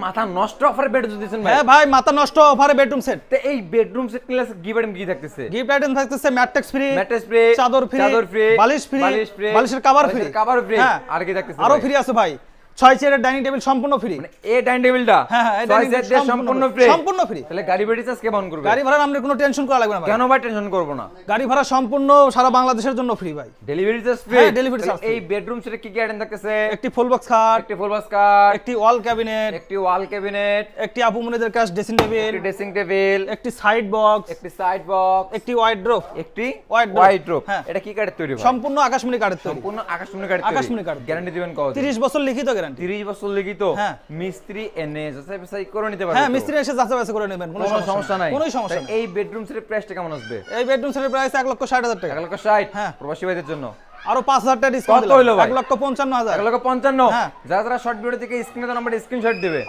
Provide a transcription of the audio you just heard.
মাথা নষ্ট অফারে বেডরুম দিচ্ছেন ভাই। হ্যাঁ ভাই, মাথা নষ্ট অফারে বেডরুম সেট। তো এই bedroom set class gift item কি থাকতেছে? গিফট আইটেম থাকতেছে ম্যাট্রেস ফ্রি, ম্যাট্রেস ফ্রি, চাদর ফ্রি, বালিশ ফ্রি, বালিশের কভার ফ্রি, আর কি থাকতেছে? আরো ফ্রি আছে ভাই। 6 চেয়ারের ডাইনিং টেবিল সম্পূর্ণ ফ্রি। মানে এই ডাইনিং টেবিলটা হ্যাঁ, 6 সেট দিয়ে সম্পূর্ণ ফ্রি। সম্পূর্ণ ফ্রি। তাহলে গাড়ি ভাড়া চার্জ কে বহন করবে? গাড়ি ভাড়া আমাদের কোনো টেনশন করা লাগবে না ভাই। কেন ভাই টেনশন করব না? গাড়ি ভাড়া সম্পূর্ণ সারা বাংলাদেশের জন্য ফ্রি ভাই। Delivery charge free? হ্যাঁ, ডেলিভারি চার্জ। এই বেডরুম সেটে কি কি আইটেম থাকতেছে? একটি ফুল বক্স খাট, একটি ফুল বক্স খাট, একটি ওয়াল ক্যাবিনেট, একটি ওয়াল ক্যাবিনেট, একটি আপু মনিদের কাছ ড্রেসিং টেবিল, একটি ড্রেসিং টেবিল, একটি সাইড বক্স, একটি সাইড বক্স, একটি ওয়াইড্রোপ, একটি Wardrobe। ওয়াইড্রোপ। হ্যাঁ। এটা কি কাঠের তৈরি ভাই? সম্পূর্ণ আকাশমণি কাঠের তৈরি। সম্পূর্ণ আকাশমণি কাঠের তৈরি। আকাশমণি কাঠের। গ্যারান্টি দিবেন কত? 30 বছর লিখিত গ্যারান্টি। 30 বছর লিখিত। হ্যাঁ। মিস্ত্রি এনে যাচাই বাছাই করে নিতে পারবে? হ্যাঁ, মিস্ত্রি এসে যাচাই বাছাই করে নেবেন, কোনো সমস্যা নাই। কোনো সমস্যা তাই নাই। এই বেডরুম সেটের প্রাইসটা কেমন আসবে? এই বেডরুম সেটের প্রাইস 1,60,000 টাকা। 1,60,000। হ্যাঁ। প্রবাসী ভাইদের জন্য আরো 5,000 টাকা ডিসকাউন্ট কত হইলো দিলাম। ভাই? 1,55,000। 1,55,000। হ্যাঁ। যারা যারা শর্ট ভিডিও থেকে স্ক্রিনে নাম্বার স্ক্রিনশট দিবে।